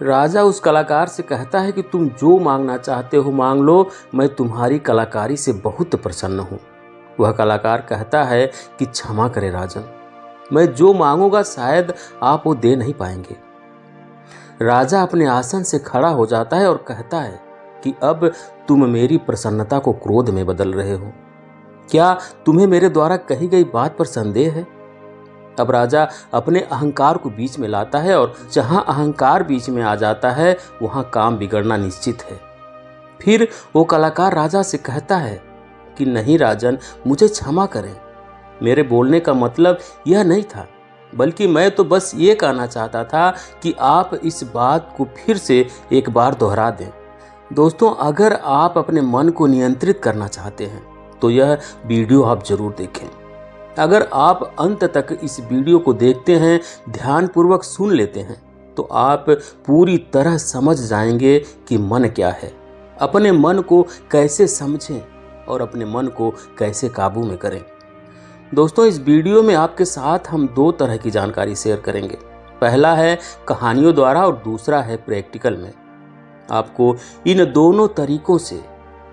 राजा उस कलाकार से कहता है कि तुम जो मांगना चाहते हो मांग लो, मैं तुम्हारी कलाकारी से बहुत प्रसन्न हूँ। वह कलाकार कहता है कि क्षमा करें राजन, मैं जो मांगूंगा शायद आप वो दे नहीं पाएंगे। राजा अपने आसन से खड़ा हो जाता है और कहता है कि अब तुम मेरी प्रसन्नता को क्रोध में बदल रहे हो। क्या तुम्हें मेरे द्वारा कही गई बात पर संदेह है? अब राजा अपने अहंकार को बीच में लाता है और जहां अहंकार बीच में आ जाता है वहां काम बिगड़ना निश्चित है। फिर वो कलाकार राजा से कहता है कि नहीं राजन, मुझे क्षमा करें, मेरे बोलने का मतलब यह नहीं था, बल्कि मैं तो बस ये कहना चाहता था कि आप इस बात को फिर से एक बार दोहरा दें। दोस्तों, अगर आप अपने मन को नियंत्रित करना चाहते हैं तो यह वीडियो आप जरूर देखें। अगर आप अंत तक इस वीडियो को देखते हैं, ध्यानपूर्वक सुन लेते हैं, तो आप पूरी तरह समझ जाएंगे कि मन क्या है, अपने मन को कैसे समझें और अपने मन को कैसे काबू में करें। दोस्तों, इस वीडियो में आपके साथ हम दो तरह की जानकारी शेयर करेंगे। पहला है कहानियों द्वारा और दूसरा है प्रैक्टिकल में। आपको इन दोनों तरीकों से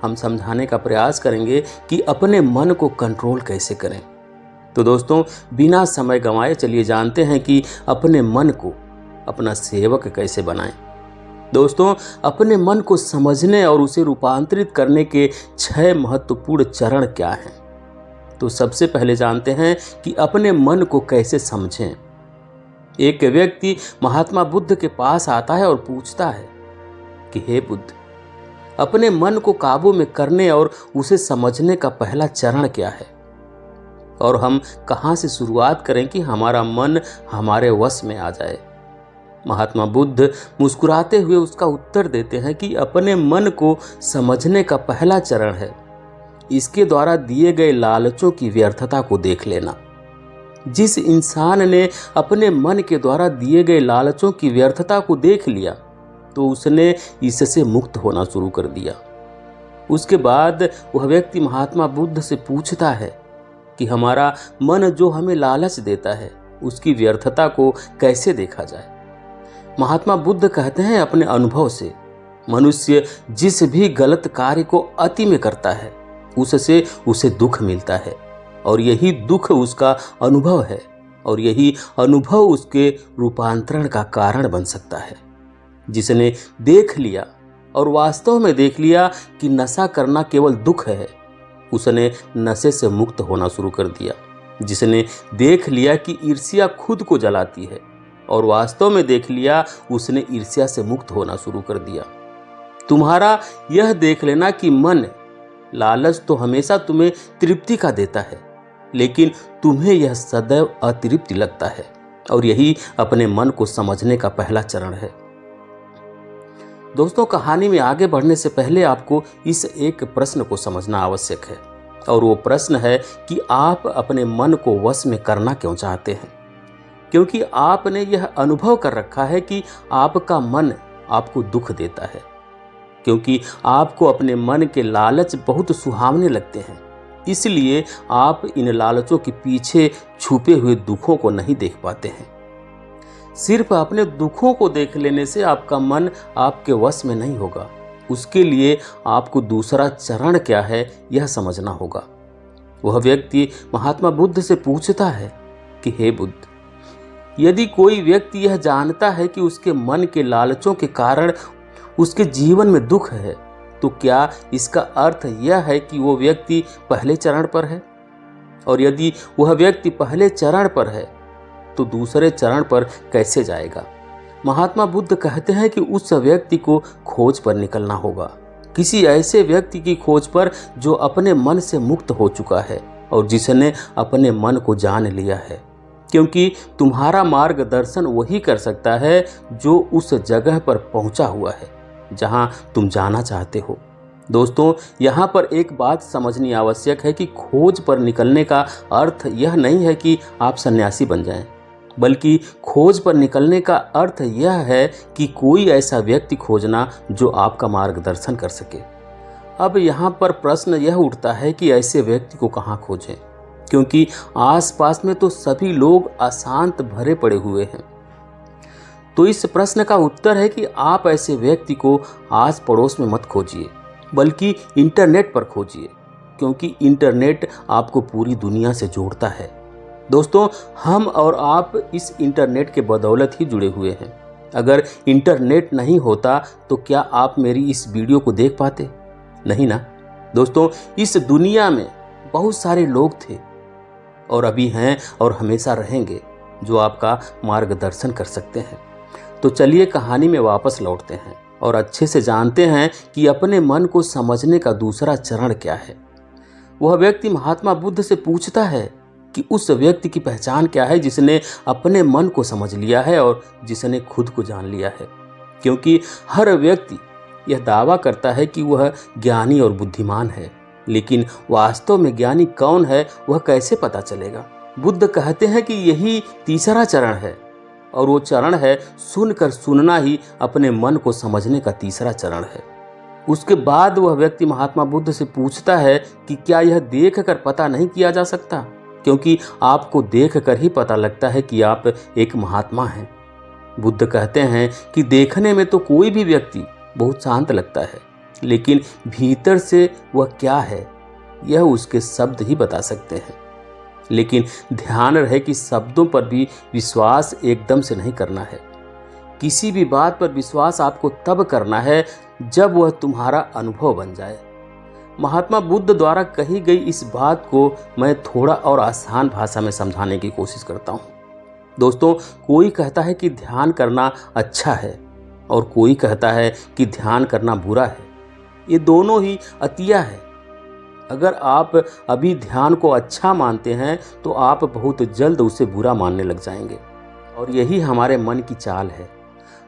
हम समझाने का प्रयास करेंगे कि अपने मन को कंट्रोल कैसे करें। तो दोस्तों, बिना समय गंवाए चलिए जानते हैं कि अपने मन को अपना सेवक कैसे बनाएं। दोस्तों, अपने मन को समझने और उसे रूपांतरित करने के 6 महत्वपूर्ण चरण क्या हैं? तो सबसे पहले जानते हैं कि अपने मन को कैसे समझें। एक व्यक्ति महात्मा बुद्ध के पास आता है और पूछता है कि हे बुद्ध, अपने मन को काबू में करने और उसे समझने का पहला चरण क्या है, और हम कहां से शुरुआत करें कि हमारा मन हमारे वश में आ जाए? महात्मा बुद्ध मुस्कुराते हुए उसका उत्तर देते हैं कि अपने मन को समझने का पहला चरण है इसके द्वारा दिए गए लालचों की व्यर्थता को देख लेना। जिस इंसान ने अपने मन के द्वारा दिए गए लालचों की व्यर्थता को देख लिया तो उसने इससे मुक्त होना शुरू कर दिया। उसके बाद वह व्यक्ति महात्मा बुद्ध से पूछता है कि हमारा मन जो हमें लालच देता है उसकी व्यर्थता को कैसे देखा जाए? महात्मा बुद्ध कहते हैं अपने अनुभव से, मनुष्य जिस भी गलत कार्य को अति में करता है उससे उसे दुख मिलता है, और यही दुख उसका अनुभव है, और यही अनुभव उसके रूपांतरण का कारण बन सकता है। जिसने देख लिया और वास्तव में देख लिया कि नशा करना केवल दुख है, उसने नशे से मुक्त होना शुरू कर दिया। जिसने देख लिया कि ईर्ष्या खुद को जलाती है और वास्तव में देख लिया, उसने ईर्ष्या से मुक्त होना शुरू कर दिया। तुम्हारा यह देख लेना कि मन, लालच तो हमेशा तुम्हें तृप्ति का देता है, लेकिन तुम्हें यह सदैव अतृप्ति लगता है, और यही अपने मन को समझने का पहला चरण है। दोस्तों, कहानी में आगे बढ़ने से पहले आपको इस एक प्रश्न को समझना आवश्यक है, और वो प्रश्न है कि आप अपने मन को वश में करना क्यों चाहते हैं? क्योंकि आपने यह अनुभव कर रखा है कि आपका मन आपको दुख देता है, क्योंकि आपको अपने मन के लालच बहुत सुहावने लगते हैं। इसलिए आप इन लालचों के पीछे छुपे हुए दुखों को नहीं देख पाते हैं। सिर्फ अपने दुखों को देख लेने से आपका मन आपके वश में नहीं होगा। उसके लिए आपको दूसरा चरण क्या है यह समझना होगा। वह व्यक्ति महात्मा बुद्ध से पूछता है कि हे बुद्ध, यदि कोई व्यक्ति यह जानता है कि उसके मन के लालचों के कारण उसके जीवन में दुख है, तो क्या इसका अर्थ यह है कि वो व्यक्ति पहले चरण पर है? और यदि वह व्यक्ति पहले चरण पर है तो दूसरे चरण पर कैसे जाएगा? महात्मा बुद्ध कहते हैं कि उस व्यक्ति को खोज पर निकलना होगा, किसी ऐसे व्यक्ति की खोज पर जो अपने मन से मुक्त हो चुका है और जिसने अपने मन को जान लिया है, क्योंकि तुम्हारा मार्गदर्शन वही कर सकता है जो उस जगह पर पहुंचा हुआ है जहां तुम जाना चाहते हो। दोस्तों, यहाँ पर एक बात समझनी आवश्यक है कि खोज पर निकलने का अर्थ यह नहीं है कि आप सन्यासी बन जाएं, बल्कि खोज पर निकलने का अर्थ यह है कि कोई ऐसा व्यक्ति खोजना जो आपका मार्गदर्शन कर सके। अब यहाँ पर प्रश्न यह उठता है कि ऐसे व्यक्ति को कहाँ खोजें, क्योंकि आसपास में तो सभी लोग अशांत भरे पड़े हुए हैं। तो इस प्रश्न का उत्तर है कि आप ऐसे व्यक्ति को आस पड़ोस में मत खोजिए, बल्कि इंटरनेट पर खोजिए, क्योंकि इंटरनेट आपको पूरी दुनिया से जोड़ता है। दोस्तों, हम और आप इस इंटरनेट के बदौलत ही जुड़े हुए हैं। अगर इंटरनेट नहीं होता तो क्या आप मेरी इस वीडियो को देख पाते? नहीं ना। दोस्तों, इस दुनिया में बहुत सारे लोग थे और अभी हैं और हमेशा रहेंगे जो आपका मार्गदर्शन कर सकते हैं। तो चलिए कहानी में वापस लौटते हैं और अच्छे से जानते हैं कि अपने मन को समझने का दूसरा चरण क्या है। वह व्यक्ति महात्मा बुद्ध से पूछता है कि उस व्यक्ति की पहचान क्या है जिसने अपने मन को समझ लिया है और जिसने खुद को जान लिया है। क्योंकि हर व्यक्ति यह दावा करता है कि वह ज्ञानी और बुद्धिमान है, लेकिन वास्तव में ज्ञानी कौन है वह कैसे पता चलेगा? बुद्ध कहते हैं कि यही तीसरा चरण है, और वो चरण है सुनकर सुनना ही अपने मन को समझने का तीसरा चरण है। उसके बाद वह व्यक्ति महात्मा बुद्ध से पूछता है कि क्या यह देख कर पता नहीं किया जा सकता? क्योंकि आपको देख कर ही पता लगता है कि आप एक महात्मा हैं। बुद्ध कहते हैं कि देखने में तो कोई भी व्यक्ति बहुत शांत लगता है, लेकिन भीतर से वह क्या है यह उसके शब्द ही बता सकते हैं। लेकिन ध्यान रहे कि शब्दों पर भी विश्वास एकदम से नहीं करना है। किसी भी बात पर विश्वास आपको तब करना है जब वह तुम्हारा अनुभव बन जाए। महात्मा बुद्ध द्वारा कही गई इस बात को मैं थोड़ा और आसान भाषा में समझाने की कोशिश करता हूँ। दोस्तों, कोई कहता है कि ध्यान करना अच्छा है और कोई कहता है कि ध्यान करना बुरा है। ये दोनों ही अतिया है। अगर आप अभी ध्यान को अच्छा मानते हैं तो आप बहुत जल्द उसे बुरा मानने लग जाएंगे, और यही हमारे मन की चाल है।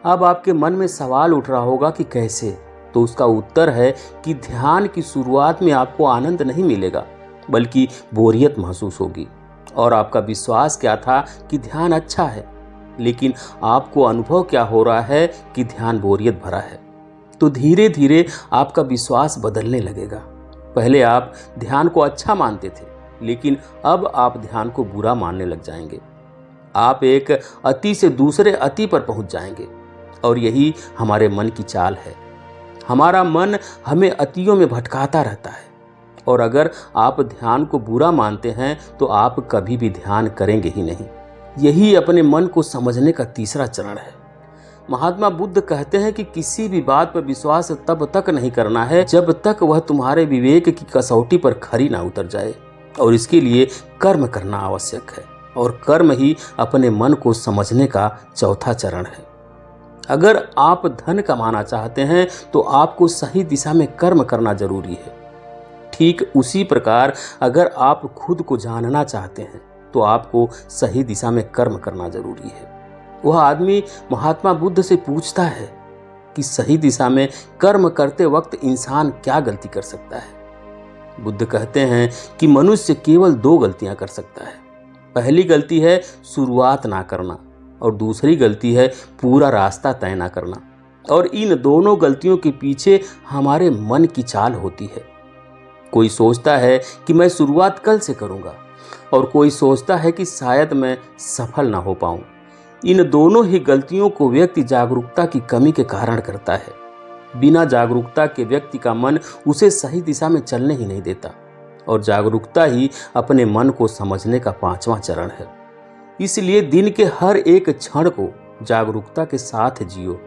अब आपके मन में सवाल उठ रहा होगा कि कैसे? तो उसका उत्तर है कि ध्यान की शुरुआत में आपको आनंद नहीं मिलेगा, बल्कि बोरियत महसूस होगी। और आपका विश्वास क्या था कि ध्यान अच्छा है, लेकिन आपको अनुभव क्या हो रहा है कि ध्यान बोरियत भरा है। तो धीरे धीरे आपका विश्वास बदलने लगेगा। पहले आप ध्यान को अच्छा मानते थे, लेकिन अब आप ध्यान को बुरा मानने लग जाएंगे। आप एक अति से दूसरे अति पर पहुंच जाएंगे, और यही हमारे मन की चाल है। हमारा मन हमें अतियों में भटकाता रहता है, और अगर आप ध्यान को बुरा मानते हैं तो आप कभी भी ध्यान करेंगे ही नहीं। यही अपने मन को समझने का तीसरा चरण है। महात्मा बुद्ध कहते हैं कि किसी भी बात पर विश्वास तब तक नहीं करना है जब तक वह तुम्हारे विवेक की कसौटी पर खरी ना उतर जाए, और इसके लिए कर्म करना आवश्यक है, और कर्म ही अपने मन को समझने का चौथा चरण है। अगर आप धन कमाना चाहते हैं तो आपको सही दिशा में कर्म करना जरूरी है। ठीक उसी प्रकार अगर आप खुद को जानना चाहते हैं तो आपको सही दिशा में कर्म करना जरूरी है। वह आदमी महात्मा बुद्ध से पूछता है कि सही दिशा में कर्म करते वक्त इंसान क्या गलती कर सकता है? बुद्ध कहते हैं कि मनुष्य केवल 2 गलतियां कर सकता है। पहली गलती है शुरुआत ना करना, और दूसरी गलती है पूरा रास्ता तय ना करना। और इन दोनों गलतियों के पीछे हमारे मन की चाल होती है। कोई सोचता है कि मैं शुरुआत कल से करूंगा, और कोई सोचता है कि शायद मैं सफल ना हो पाऊं। इन दोनों ही गलतियों को व्यक्ति जागरूकता की कमी के कारण करता है। बिना जागरूकता के व्यक्ति का मन उसे सही दिशा में चलने ही नहीं देता, और जागरूकता ही अपने मन को समझने का 5वां चरण है। इसलिए दिन के हर एक क्षण को जागरूकता के साथ जियो।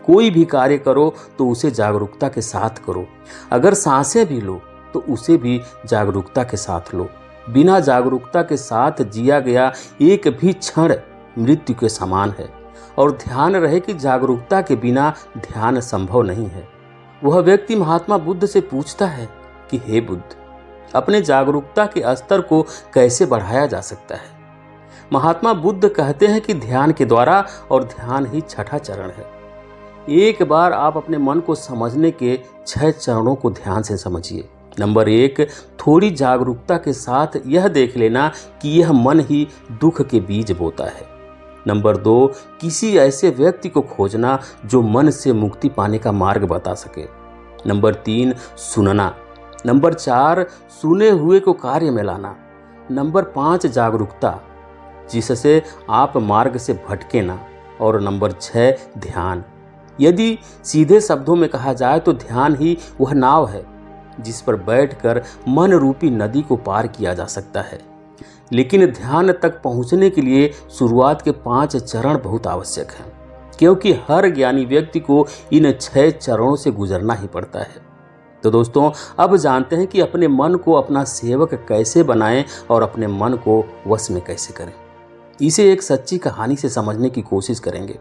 कोई भी कार्य करो तो उसे जागरूकता के साथ करो। अगर सांसें भी लो तो उसे भी जागरूकता के साथ लो। बिना जागरूकता के साथ जिया गया एक भी क्षण मृत्यु के समान है। और ध्यान रहे कि जागरूकता के बिना ध्यान संभव नहीं है। वह व्यक्ति महात्मा बुद्ध से पूछता है कि हे बुद्ध, अपने जागरूकता के स्तर को कैसे बढ़ाया जा सकता है? महात्मा बुद्ध कहते हैं कि ध्यान के द्वारा, और ध्यान ही छठा चरण है। एक बार आप अपने मन को समझने के 6 चरणों को ध्यान से समझिए। नंबर 1, थोड़ी जागरूकता के साथ यह देख लेना कि यह मन ही दुख के बीज बोता है। नंबर 2, किसी ऐसे व्यक्ति को खोजना जो मन से मुक्ति पाने का मार्ग बता सके। नंबर 3, सुनना। नंबर 4, सुने हुए को कार्य में लाना। नंबर 5, जागरूकता, जिससे आप मार्ग से भटके ना। और नंबर 6 ध्यान। यदि सीधे शब्दों में कहा जाए तो ध्यान ही वह नाव है जिस पर बैठकर मन रूपी नदी को पार किया जा सकता है। लेकिन ध्यान तक पहुंचने के लिए शुरुआत के 5 चरण बहुत आवश्यक हैं, क्योंकि हर ज्ञानी व्यक्ति को इन 6 चरणों से गुजरना ही पड़ता है। तो दोस्तों, अब जानते हैं कि अपने मन को अपना सेवक कैसे बनाएं और अपने मन को वश में कैसे करें। इसे एक सच्ची कहानी से समझने की कोशिश करेंगे।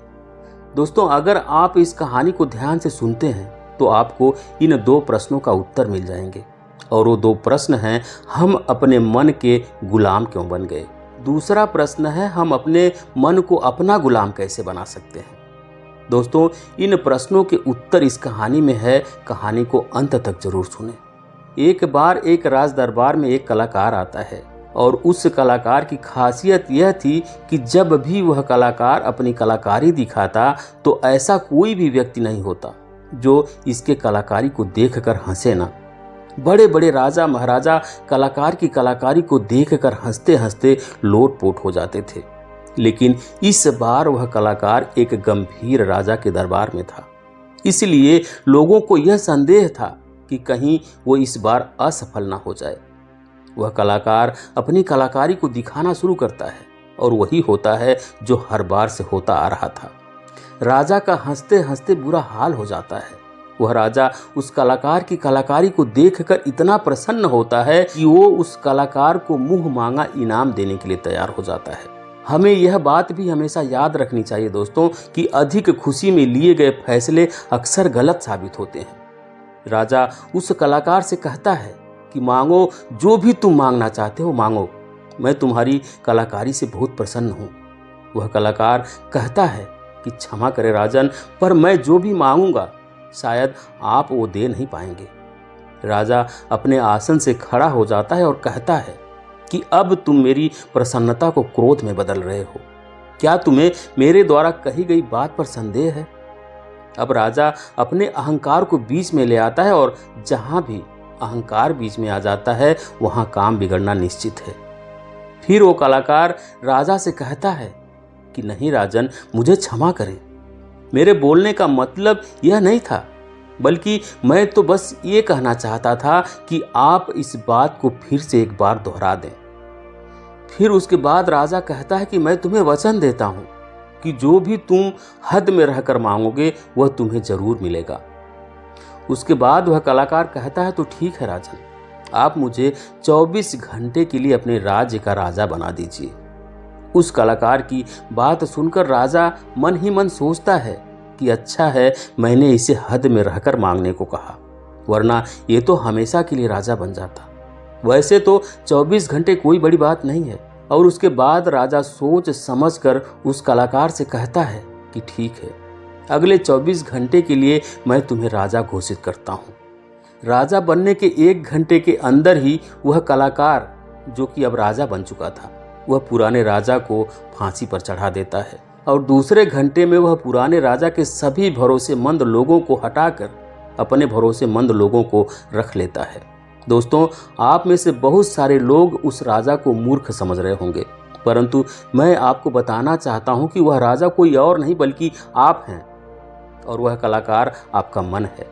दोस्तों, अगर आप इस कहानी को ध्यान से सुनते हैं तो आपको इन 2 प्रश्नों का उत्तर मिल जाएंगे। और वो 2 प्रश्न हैं, हम अपने मन के गुलाम क्यों बन गए? दूसरा प्रश्न है, हम अपने मन को अपना गुलाम कैसे बना सकते हैं? दोस्तों, इन प्रश्नों के उत्तर इस कहानी में है। कहानी को अंत तक जरूर सुनें। एक बार एक राज दरबार में एक कलाकार आता है और उस कलाकार की खासियत यह थी कि जब भी वह कलाकार अपनी कलाकारी दिखाता तो ऐसा कोई भी व्यक्ति नहीं होता जो इसके कलाकारी को देखकर हंसे ना। बड़े बड़े राजा महाराजा कलाकार की कलाकारी को देखकर हंसते हंसते लोटपोट हो जाते थे। लेकिन इस बार वह कलाकार एक गंभीर राजा के दरबार में था, इसलिए लोगों को यह संदेह था कि कहीं वो इस बार असफल ना हो जाए। वह कलाकार अपनी कलाकारी को दिखाना शुरू करता है और वही होता है जो हर बार से होता आ रहा था। राजा का हंसते हंसते बुरा हाल हो जाता है। वह राजा उस कलाकार की कलाकारी को देखकर इतना प्रसन्न होता है कि वो उस कलाकार को मुंह मांगा इनाम देने के लिए तैयार हो जाता है। हमें यह बात भी हमेशा याद रखनी चाहिए दोस्तों कि अधिक खुशी में लिए गए फैसले अक्सर गलत साबित होते हैं। राजा उस कलाकार से कहता है कि मांगो, जो भी तुम मांगना चाहते हो मांगो, मैं तुम्हारी कलाकारी से बहुत प्रसन्न हूँ। वह कलाकार कहता है कि क्षमा करें राजन, पर मैं जो भी मांगूंगा शायद आप वो दे नहीं पाएंगे। राजा अपने आसन से खड़ा हो जाता है और कहता है कि अब तुम मेरी प्रसन्नता को क्रोध में बदल रहे हो। क्या तुम्हें मेरे द्वारा कही गई बात पर संदेह है? अब राजा अपने अहंकार को बीच में ले आता है और जहां भी अहंकार बीच में आ जाता है वहां काम बिगड़ना निश्चित है। फिर वो कलाकार राजा से कहता है कि नहीं राजन, मुझे क्षमा करें, मेरे बोलने का मतलब यह नहीं था, बल्कि मैं तो बस ये कहना चाहता था कि आप इस बात को फिर से एक बार दोहरा दें। फिर उसके बाद राजा कहता है कि मैं तुम्हें वचन देता हूं कि जो भी तुम हद में रहकर मांगोगे वह तुम्हें जरूर मिलेगा। उसके बाद वह कलाकार कहता है तो ठीक है राजन, आप मुझे 24 घंटे के लिए अपने राज्य का राजा बना दीजिए। उस कलाकार की बात सुनकर राजा मन ही मन सोचता है कि अच्छा है मैंने इसे हद में रहकर मांगने को कहा, वरना ये तो हमेशा के लिए राजा बन जाता। वैसे तो 24 घंटे कोई बड़ी बात नहीं है। और उसके बाद राजा सोच समझकर उस कलाकार से कहता है कि ठीक है, अगले 24 घंटे के लिए मैं तुम्हें राजा घोषित करता हूँ। राजा बनने के 1 घंटे के अंदर ही वह कलाकार, जो कि अब राजा बन चुका था, वह पुराने राजा को फांसी पर चढ़ा देता है और दूसरे घंटे में वह पुराने राजा के सभी भरोसेमंद लोगों को हटाकर अपने भरोसेमंद लोगों को रख लेता है। दोस्तों, आप में से बहुत सारे लोग उस राजा को मूर्ख समझ रहे होंगे, परंतु मैं आपको बताना चाहता हूं कि वह राजा कोई और नहीं बल्कि आप हैं और वह कलाकार आपका मन है।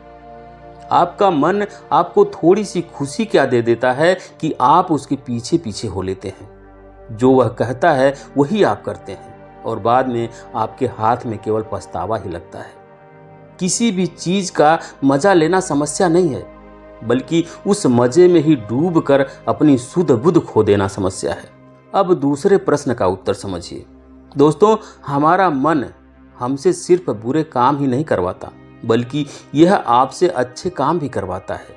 आपका मन आपको थोड़ी सी खुशी क्या दे देता है कि आप उसके पीछे पीछे हो लेते हैं। जो वह कहता है वही आप करते हैं और बाद में आपके हाथ में केवल पछतावा ही लगता है। किसी भी चीज का मजा लेना समस्या नहीं है, बल्कि उस मजे में ही डूबकर अपनी सुध बुध खो देना समस्या है। अब दूसरे प्रश्न का उत्तर समझिए। दोस्तों, हमारा मन हमसे सिर्फ बुरे काम ही नहीं करवाता, बल्कि यह आपसे अच्छे काम भी करवाता है।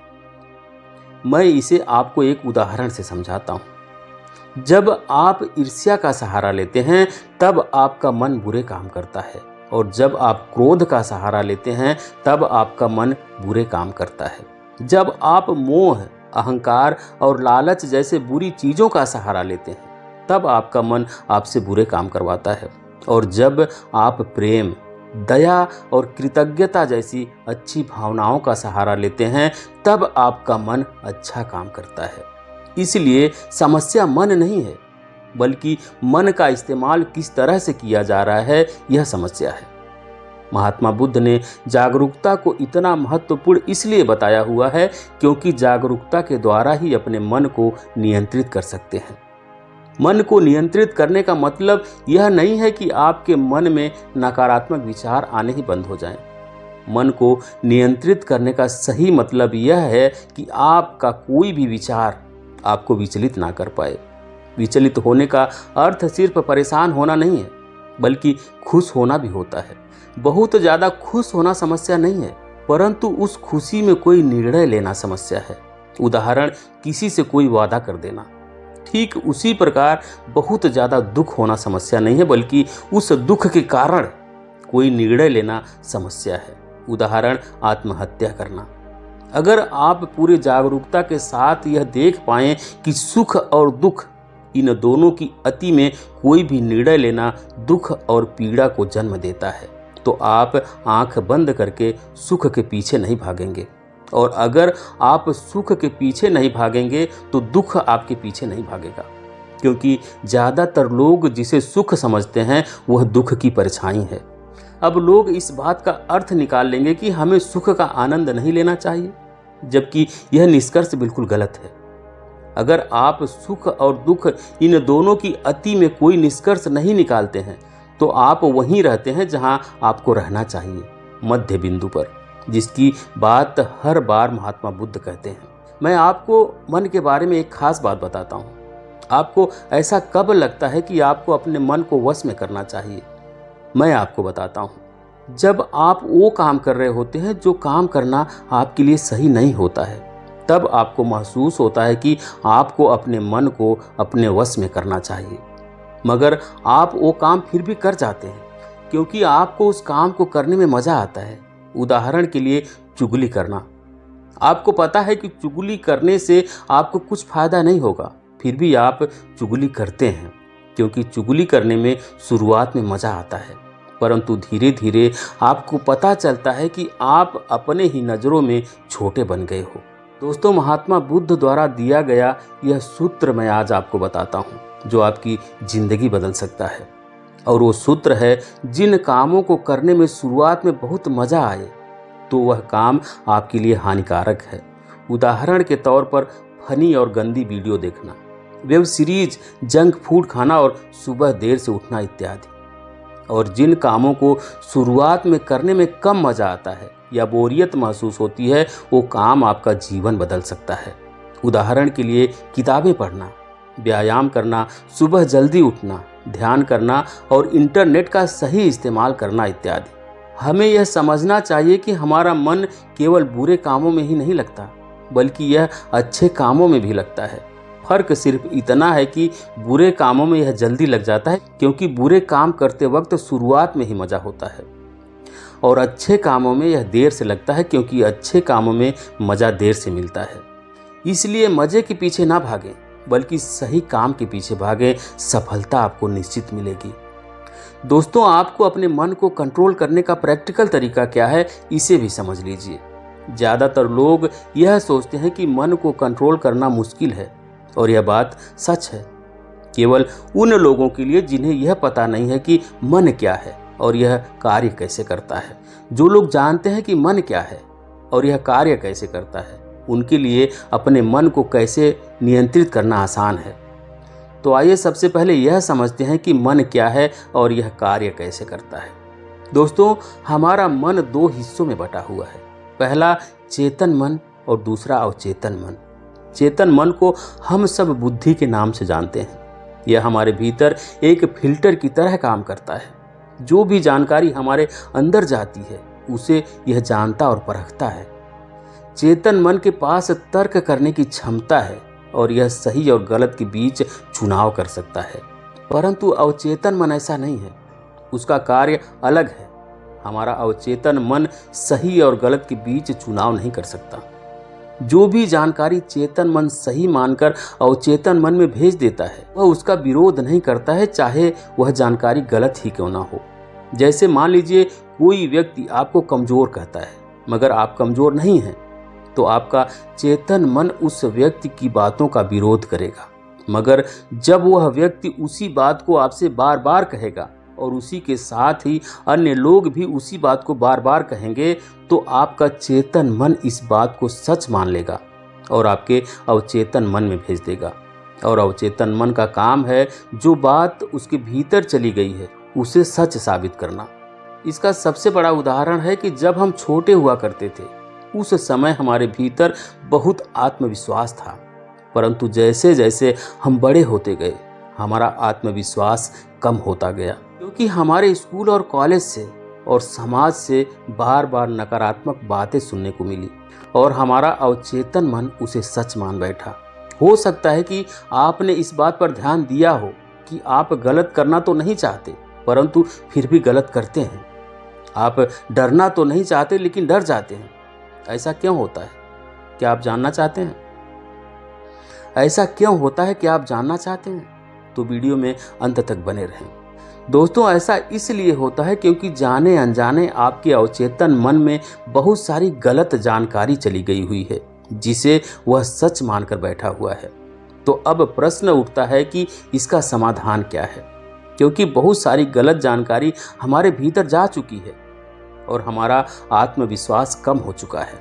मैं इसे आपको एक उदाहरण से समझाता हूं। जब आप ईर्ष्या का सहारा लेते हैं तब आपका मन बुरे काम करता है, और जब आप क्रोध का सहारा लेते हैं तब आपका मन बुरे काम करता है। जब आप मोह, अहंकार और लालच जैसे बुरी चीजों का सहारा लेते हैं तब आपका मन आपसे बुरे काम करवाता है, और जब आप प्रेम, दया और कृतज्ञता जैसी अच्छी भावनाओं का सहारा लेते हैं तब आपका मन अच्छा काम करता है। इसलिए समस्या मन नहीं है, बल्कि मन का इस्तेमाल किस तरह से किया जा रहा है, यह समस्या है। महात्मा बुद्ध ने जागरूकता को इतना महत्वपूर्ण इसलिए बताया हुआ है क्योंकि जागरूकता के द्वारा ही अपने मन को नियंत्रित कर सकते हैं। मन को नियंत्रित करने का मतलब यह नहीं है कि आपके मन में नकारात्मक विचार आने ही बंद हो जाएं। मन को नियंत्रित करने का सही मतलब यह है कि आपका कोई भी विचार आपको विचलित ना कर पाए। विचलित होने का अर्थ सिर्फ परेशान होना नहीं है, बल्कि खुश होना भी होता है। बहुत ज़्यादा खुश होना समस्या नहीं है, परंतु उस खुशी में कोई निर्णय लेना समस्या है। उदाहरण, किसी से कोई वादा कर देना। ठीक उसी प्रकार बहुत ज़्यादा दुख होना समस्या नहीं है, बल्कि उस दुख के कारण कोई निर्णय लेना समस्या है। उदाहरण, आत्महत्या करना। अगर आप पूरी जागरूकता के साथ यह देख पाएं कि सुख और दुख, इन दोनों की अति में कोई भी निर्णय लेना दुख और पीड़ा को जन्म देता है, तो आप आंख बंद करके सुख के पीछे नहीं भागेंगे। और अगर आप सुख के पीछे नहीं भागेंगे तो दुख आपके पीछे नहीं भागेगा, क्योंकि ज़्यादातर लोग जिसे सुख समझते हैं वह दुख की परछाई है। अब लोग इस बात का अर्थ निकाल लेंगे कि हमें सुख का आनंद नहीं लेना चाहिए, जबकि यह निष्कर्ष बिल्कुल गलत है। अगर आप सुख और दुख इन दोनों की अति में कोई निष्कर्ष नहीं निकालते हैं तो आप वहीं रहते हैं जहां आपको रहना चाहिए, मध्य बिंदु पर, जिसकी बात हर बार महात्मा बुद्ध कहते हैं। मैं आपको मन के बारे में एक खास बात बताता हूँ। आपको ऐसा कब लगता है कि आपको अपने मन को वश में करना चाहिए? मैं आपको बताता हूँ। जब आप वो काम कर रहे होते हैं जो काम करना आपके लिए सही नहीं होता है, तब आपको महसूस होता है कि आपको अपने मन को अपने वश में करना चाहिए, मगर आप वो काम फिर भी कर जाते हैं क्योंकि आपको उस काम को करने में मज़ा आता है। उदाहरण के लिए, चुगली करना। आपको पता है कि चुगली करने से आपको कुछ फ़ायदा नहीं होगा, फिर भी आप चुगली करते हैं क्योंकि चुगली करने में शुरुआत में मज़ा आता है, परंतु धीरे धीरे आपको पता चलता है कि आप अपने ही नज़रों में छोटे बन गए हो। दोस्तों, महात्मा बुद्ध द्वारा दिया गया यह सूत्र मैं आज आपको बताता हूँ जो आपकी ज़िंदगी बदल सकता है। और वो सूत्र है, जिन कामों को करने में शुरुआत में बहुत मज़ा आए तो वह काम आपके लिए हानिकारक है। उदाहरण के तौर पर फनी और गंदी वीडियो देखना, वेब सीरीज, जंक फूड खाना और सुबह देर से उठना इत्यादि। और जिन कामों को शुरुआत में करने में कम मज़ा आता है या बोरियत महसूस होती है, वो काम आपका जीवन बदल सकता है। उदाहरण के लिए, किताबें पढ़ना, व्यायाम करना, सुबह जल्दी उठना, ध्यान करना और इंटरनेट का सही इस्तेमाल करना इत्यादि। हमें यह समझना चाहिए कि हमारा मन केवल बुरे कामों में ही नहीं लगता, बल्कि यह अच्छे कामों में भी लगता है। फर्क सिर्फ इतना है कि बुरे कामों में यह जल्दी लग जाता है क्योंकि बुरे काम करते वक्त शुरुआत में ही मज़ा होता है, और अच्छे कामों में यह देर से लगता है क्योंकि अच्छे कामों में मज़ा देर से मिलता है। इसलिए मज़े के पीछे ना भागें, बल्कि सही काम के पीछे भागें। सफलता आपको निश्चित मिलेगी। दोस्तों, आपको अपने मन को कंट्रोल करने का प्रैक्टिकल तरीका क्या है, इसे भी समझ लीजिए। ज़्यादातर लोग यह सोचते हैं कि मन को कंट्रोल करना मुश्किल है, और यह बात सच है केवल उन लोगों के लिए जिन्हें यह पता नहीं है कि मन क्या है और यह कार्य कैसे करता है। जो लोग जानते हैं कि मन क्या है और यह कार्य कैसे करता है, उनके लिए अपने मन को कैसे नियंत्रित करना आसान है। तो आइए सबसे पहले यह समझते हैं कि मन क्या है और यह कार्य कैसे करता है। दोस्तों, हमारा मन दो हिस्सों में बटा हुआ है। पहला चेतन मन और दूसरा अवचेतन मन। चेतन मन को हम सब बुद्धि के नाम से जानते हैं। यह हमारे भीतर एक फिल्टर की तरह काम करता है। जो भी जानकारी हमारे अंदर जाती है उसे यह जानता और परखता है। चेतन मन के पास तर्क करने की क्षमता है और यह सही और गलत के बीच चुनाव कर सकता है, परंतु अवचेतन मन ऐसा नहीं है। उसका कार्य अलग है। हमारा अवचेतन मन सही और गलत के बीच चुनाव नहीं कर सकता। जो भी जानकारी चेतन मन सही मानकर अवचेतन मन में भेज देता है, वह उसका विरोध नहीं करता है, चाहे वह जानकारी गलत ही क्यों ना हो। जैसे मान लीजिए कोई व्यक्ति आपको कमज़ोर कहता है, मगर आप कमज़ोर नहीं हैं, तो आपका चेतन मन उस व्यक्ति की बातों का विरोध करेगा मगर जब वह व्यक्ति उसी बात को आपसे बार बार कहेगा और उसी के साथ ही अन्य लोग भी उसी बात को बार बार कहेंगे, तो आपका चेतन मन इस बात को सच मान लेगा और आपके अवचेतन मन में भेज देगा। और अवचेतन मन का काम है जो बात उसके भीतर चली गई है उसे सच साबित करना। इसका सबसे बड़ा उदाहरण है कि जब हम छोटे हुआ करते थे उस समय हमारे भीतर बहुत आत्मविश्वास था, परंतु जैसे जैसे हम बड़े होते गए हमारा आत्मविश्वास कम होता गया, क्योंकि हमारे स्कूल और कॉलेज से और समाज से बार बार नकारात्मक बातें सुनने को मिली और हमारा अवचेतन मन उसे सच मान बैठा। हो सकता है कि आपने इस बात पर ध्यान दिया हो कि आप गलत करना तो नहीं चाहते, परंतु फिर भी गलत करते हैं। आप डरना तो नहीं चाहते लेकिन डर जाते हैं। ऐसा क्यों होता है? क्या आप जानना चाहते हैं? ऐसा क्यों होता है कि आप जानना चाहते हैं? तो वीडियो में अंत तक बने रहें। दोस्तों, ऐसा इसलिए होता है क्योंकि जाने अनजाने आपके अवचेतन मन में बहुत सारी गलत जानकारी चली गई हुई है जिसे वह सच मानकर बैठा हुआ है। तो अब प्रश्न उठता है कि इसका समाधान क्या है, क्योंकि बहुत सारी गलत जानकारी हमारे भीतर जा चुकी है और हमारा आत्मविश्वास कम हो चुका है।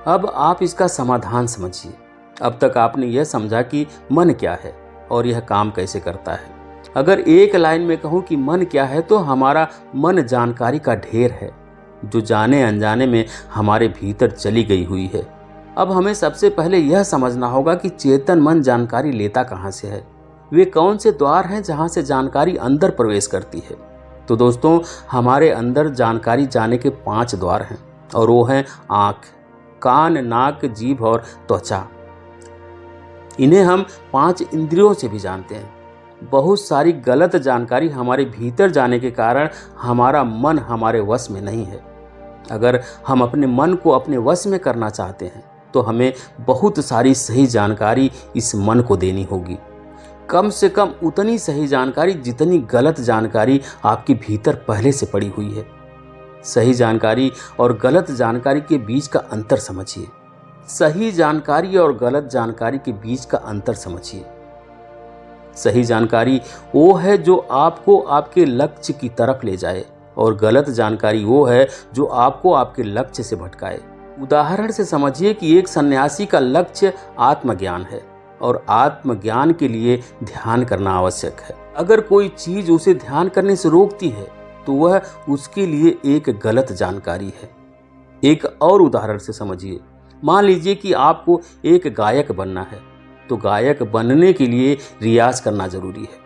अब आप इसका समाधान समझिए। अब तक आपने यह समझा कि मन क्या है और यह काम कैसे करता है। अगर एक लाइन में कहूँ कि मन क्या है, तो हमारा मन जानकारी का ढेर है जो जाने अनजाने में हमारे भीतर चली गई हुई है। अब हमें सबसे पहले यह समझना होगा कि चेतन मन जानकारी लेता कहाँ से है, वे कौन से द्वार हैं जहाँ से जानकारी अंदर प्रवेश करती है। तो दोस्तों, हमारे अंदर जानकारी जाने के 5 द्वार हैं और वो हैं आँख, कान, नाक, जीभ और त्वचा। इन्हें हम 5 इंद्रियों से भी जानते हैं। बहुत सारी गलत जानकारी हमारे भीतर जाने के कारण हमारा मन हमारे वश में नहीं है। अगर हम अपने मन को अपने वश में करना चाहते हैं तो हमें बहुत सारी सही जानकारी इस मन को देनी होगी। कम से कम उतनी सही जानकारी जितनी गलत जानकारी आपके भीतर पहले से पड़ी हुई है। सही जानकारी और गलत जानकारी के बीच का अंतर समझिए। सही जानकारी और गलत जानकारी के बीच का अंतर समझिए। सही जानकारी वो है जो आपको आपके लक्ष्य की तरफ ले जाए और गलत जानकारी वो है जो आपको आपके लक्ष्य से भटकाए। उदाहरण से समझिए कि एक सन्यासी का लक्ष्य आत्मज्ञान है और आत्मज्ञान के लिए ध्यान करना आवश्यक है। अगर कोई चीज उसे ध्यान करने से रोकती है तो वह उसके लिए एक गलत जानकारी है। एक और उदाहरण से समझिए। मान लीजिए कि आपको एक गायक बनना है, तो गायक बनने के लिए रियाज करना जरूरी है।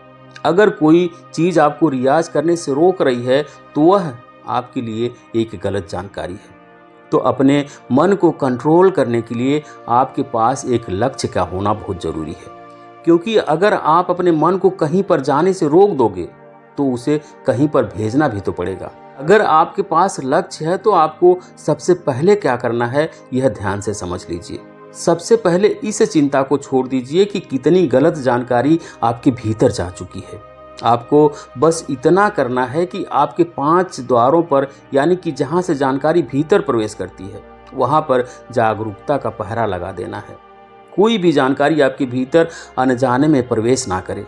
अगर कोई चीज़ आपको रियाज करने से रोक रही है तो वह आपके लिए एक गलत जानकारी है। तो अपने मन को कंट्रोल करने के लिए आपके पास एक लक्ष्य का होना बहुत ज़रूरी है, क्योंकि अगर आप अपने मन को कहीं पर जाने से रोक दोगे तो उसे कहीं पर भेजना भी तो पड़ेगा। अगर आपके पास लक्ष्य है तो आपको सबसे पहले क्या करना है यह ध्यान से समझ लीजिए। सबसे पहले इस चिंता को छोड़ दीजिए कि कितनी गलत जानकारी आपके भीतर जा चुकी है। आपको बस इतना करना है कि आपके 5 द्वारों पर, यानी कि जहाँ से जानकारी भीतर प्रवेश करती है, वहाँ पर जागरूकता का पहरा लगा देना है। कोई भी जानकारी आपके भीतर अनजाने में प्रवेश ना करे।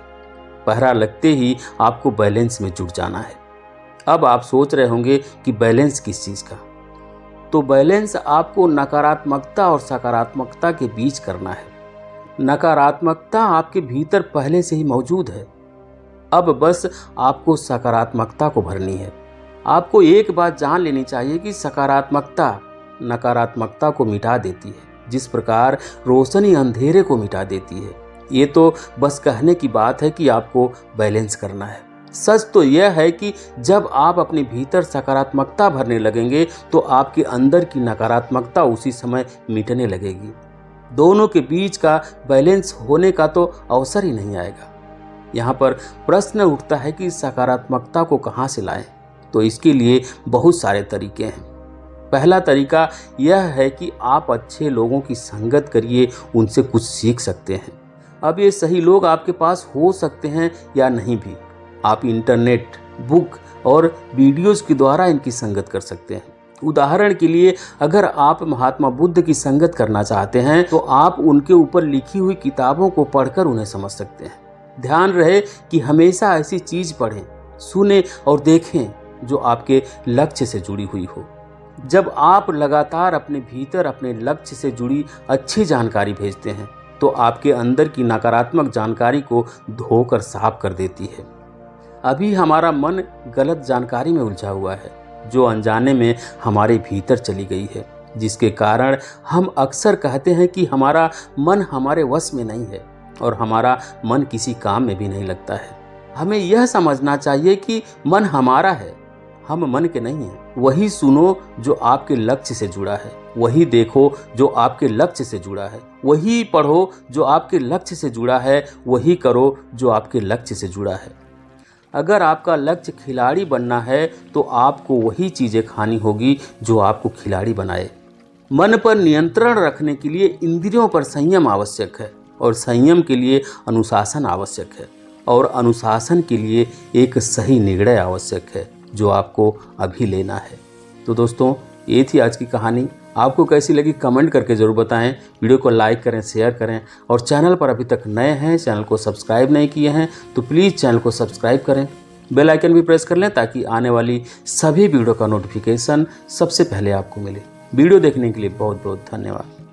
पहरा लगते ही आपको बैलेंस में जुट जाना है। अब आप सोच रहे होंगे कि बैलेंस किस चीज़ का? तो बैलेंस आपको नकारात्मकता और सकारात्मकता के बीच करना है। नकारात्मकता आपके भीतर पहले से ही मौजूद है, अब बस आपको सकारात्मकता को भरनी है। आपको एक बात जान लेनी चाहिए कि सकारात्मकता नकारात्मकता को मिटा देती है, जिस प्रकार रोशनी अंधेरे को मिटा देती है। ये तो बस कहने की बात है कि आपको बैलेंस करना है। सच तो यह है कि जब आप अपने भीतर सकारात्मकता भरने लगेंगे तो आपके अंदर की नकारात्मकता उसी समय मिटने लगेगी। दोनों के बीच का बैलेंस होने का तो अवसर ही नहीं आएगा। यहाँ पर प्रश्न उठता है कि सकारात्मकता को कहाँ से लाएं? तो इसके लिए बहुत सारे तरीके हैं। पहला तरीका यह है कि आप अच्छे लोगों की संगत करिए, उनसे कुछ सीख सकते हैं। अब ये सही लोग आपके पास हो सकते हैं या नहीं भी, आप इंटरनेट, बुक और वीडियोज़ के द्वारा इनकी संगत कर सकते हैं। उदाहरण के लिए, अगर आप महात्मा बुद्ध की संगत करना चाहते हैं तो आप उनके ऊपर लिखी हुई किताबों को पढ़कर उन्हें समझ सकते हैं। ध्यान रहे कि हमेशा ऐसी चीज पढ़ें, सुने और देखें जो आपके लक्ष्य से जुड़ी हुई हो। जब आप लगातार अपने भीतर अपने लक्ष्य से जुड़ी अच्छी जानकारी भेजते हैं तो आपके अंदर की नकारात्मक जानकारी को धोकर साफ कर देती है। अभी हमारा मन गलत जानकारी में उलझा हुआ है जो अनजाने में हमारे भीतर चली गई है, जिसके कारण हम अक्सर कहते हैं कि हमारा मन हमारे वश में नहीं है और हमारा मन किसी काम में भी नहीं लगता है। हमें यह समझना चाहिए कि मन हमारा है, हम मन के नहीं हैं। वही सुनो जो आपके लक्ष्य से जुड़ा है, वही देखो जो आपके लक्ष्य से जुड़ा है, वही पढ़ो जो आपके लक्ष्य से जुड़ा है, वही करो जो आपके लक्ष्य से जुड़ा है। अगर आपका लक्ष्य खिलाड़ी बनना है तो आपको वही चीज़ें खानी होगी जो आपको खिलाड़ी बनाए। मन पर नियंत्रण रखने के लिए इंद्रियों पर संयम आवश्यक है और संयम के लिए अनुशासन आवश्यक है और अनुशासन के लिए एक सही निर्णय आवश्यक है जो आपको अभी लेना है। तो दोस्तों, ये थी आज की कहानी। आपको कैसी लगी कमेंट करके ज़रूर बताएं। वीडियो को लाइक करें, शेयर करें और चैनल पर अभी तक नए हैं, चैनल को सब्सक्राइब नहीं किए हैं तो प्लीज़ चैनल को सब्सक्राइब करें, बेल आइकन भी प्रेस कर लें ताकि आने वाली सभी वीडियो का नोटिफिकेशन सबसे पहले आपको मिले। वीडियो देखने के लिए बहुत बहुत धन्यवाद।